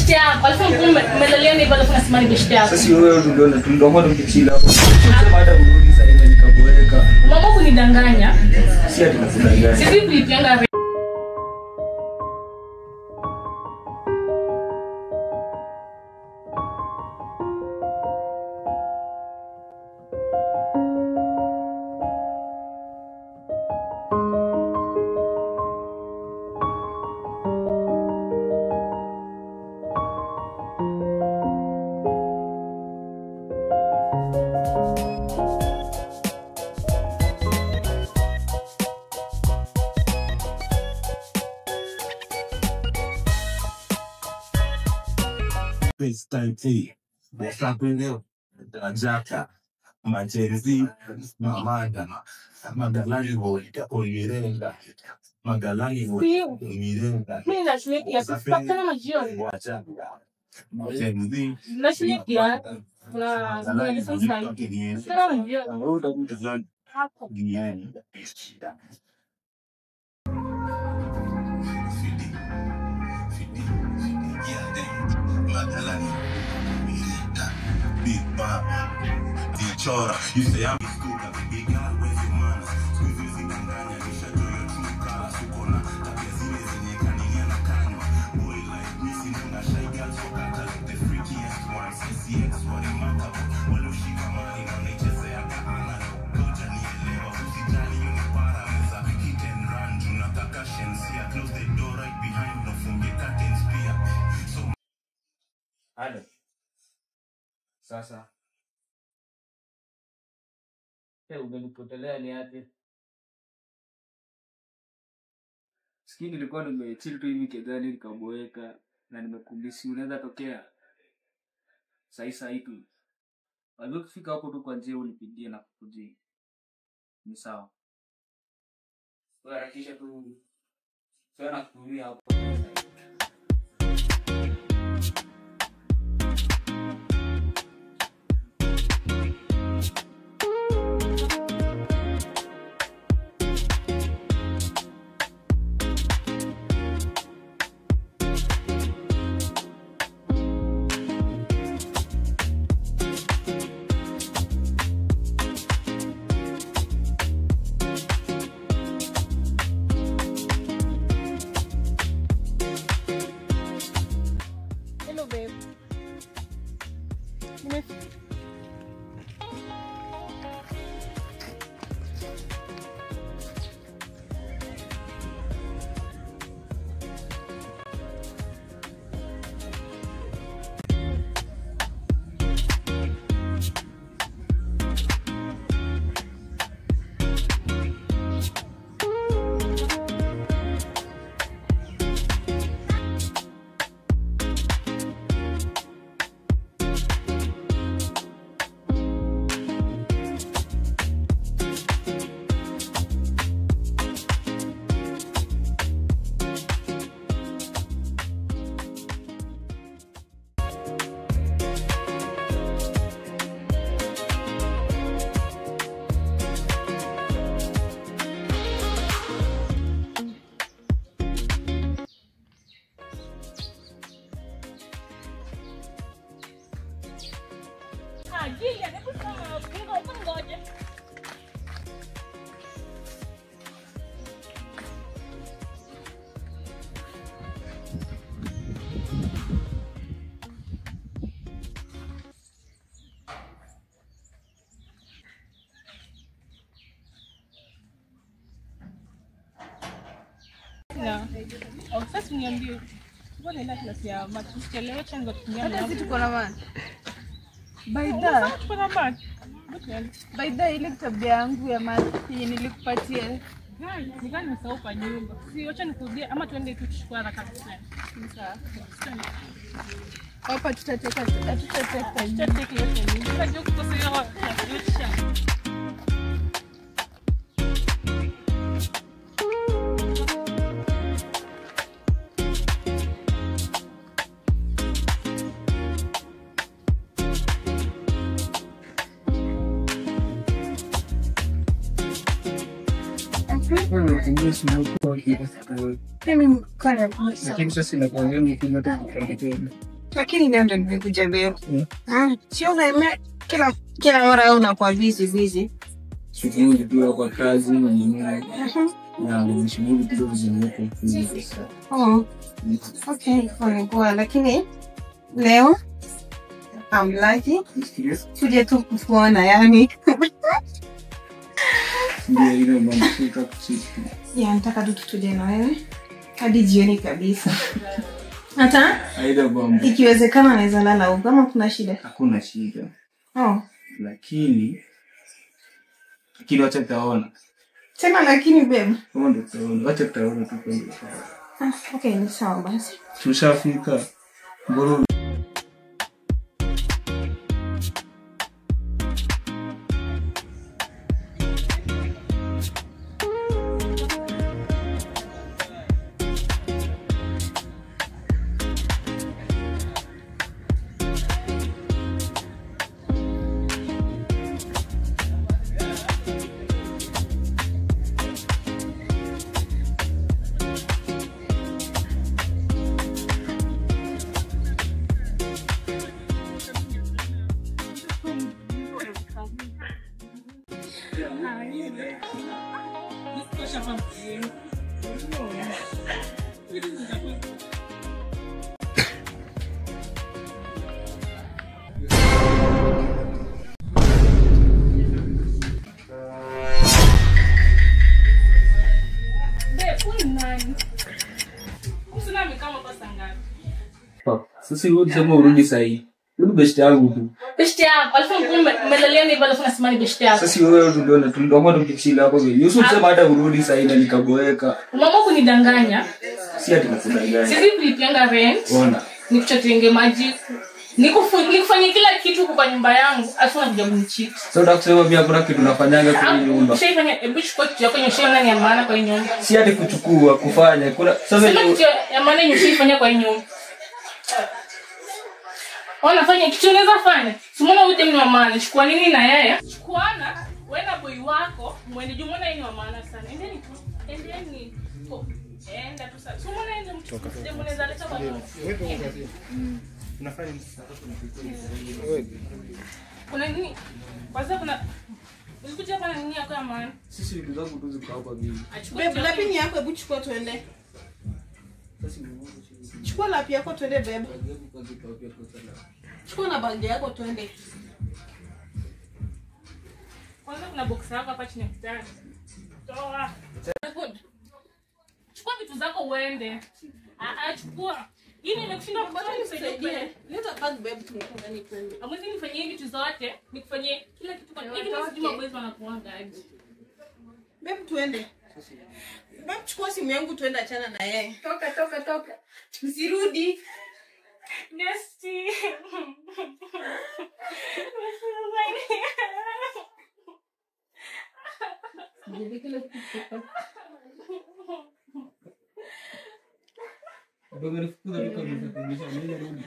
beshte yako. Alafu umelalia ni bado unasema ni beshte yako. Sasa wewe ndio tundomo mkichila hapo. Sema hata urudi sasa hivi nikaboeka. Mama kunidanganya. Si ati nakudanganya. Sisi tulipianga FaceTime tea. Besapeleo. Jaka. Majenzi. Mamanda. Magalani voita. Oirenda. Magalani voita. Oirenda. mimi nashirikia sasa kama majioni. Wacha. Majenzi. Nashirikia na license sana. Sasa majioni. Hapo. Big Baba, Dichora, you say I'm stupid, big guy, where's your manners? Squeeze zinganganya, nisha do your true color, sukona, tabia zile zenye kania na kanywa. Boy like me, sinunga shy girls, wakata like the freakiest ones. SCX, what it matter, walo shikamani, na unaicheze yaka ana, koja nielewa, usijali unipara, meza, hit and run, junataka shensia, close the door right behind, no funge curtains pia. So, Halo. Sasa. Umenipotelea ni aje? Sikini nilikuwa nimechill tu hivi kidhani nikaboeka na nimekumisi unaweza tokea. Sasa tu. Bado kufika hapo tu kwa njia unipigie na kukujia. Ni sawa. Wewe harakisha tu. Sana kutumia hapo. Hello babe. Gila, hebu sema ngoja. Na, sasa niambie. Mbona ila klasi ya math tuchelewe chango tukinyama. Hata sisi tuko na math. By the ile kitabu yangu ya math yenye nilikupatia. Nikani nisahau kwa nyumba. Si acha nikurudia ama tuende tu tuchukue haraka sana. Sawa. Hapa tutateka yote. Unajua kukosea yote. Mimi mkana. Lakini sasa inakuwa ngumu kuenda Lakini leo ndo nimekuja mbele. Sio na kila mara unakuwa busy. Shughuli tu kwa kazi na nini. Na shughuli kidogo zimekuwa nyingi. Okay, kwa lakini leo I'm lucky. Tuje tu kuona yani. Ndio ile mambo ya kuchiti. Nataka tu tuje na wewe hadi jioni kabisa. Hata Haida bomba. Ikiwezekana naweza lala huko kama kuna shida. Hakuna shida. Lakini wacha taona. Tena lakini babe. Ndio taona. Wacha taona tu kwenda. Okay, ni sawa basi. Tushafika. Mbona sasa hiyo sema urudi sahi. Rudi best yangu tu. Best yangu. Alfa mmelalia ni bado funasema ni best yangu. Sasa wewe ndio tuliomba tukichila hapo wewe. Yusuf sema hata urudi sahi na nikaboeka. Mama kunidanganya. Si ati nakudanganya. Sisi tulipianga rent. Ona. Nikuchatenge maji. Nikufanyia kila kitu kwa nyumba yangu. Alfa anakuja kunicheat. Sasa unataka kusema pia kuna kitu tunafanyanga kwa nyumba. Ushaifanya chukua kitu yako nyosha nani ya maana kwa nyumba. Si ati kuchukua kufanya. Kuna sasa ya maana nyosha kwa nyumba. Wanafanya kitu unaweza fanya. Simona uje mni wa maana. Chukua nini na yeye? Chukuana wewe na boy wako, mwende jumona yeye ni wa maana sana. Endeni tu. Endeni. Enda tu sasa. Simona ende mtu. Ndio mnaweza leta kwa nyumba. Unafanya kuna nini? Kwanza kuna ulikuja hapa na nini yako ya maana? sisi vitu zangu tu ziko hapa bibi. Babe, lapi ni yako, hebu chukua tuende. Chukua lapi yako tuende babe. Chukua na bag yako tuende. Kwanza kuna box yako hapa chini ya kitanda. Toa. Chukua vitu zako uende. Chukua. Hii nimekushinda kupata nisaidie. Leta bag babe tunataka ni twende. Amwezi nifanyie vitu zote, nikufanyie kila kitu kwa hivi na sijui maboys wanakuanga aje. Babe tuende. Babe chukua simu yangu tuende achana na yeye. Toka. Msirudi. Nesty. Baba nifukuza duka mimi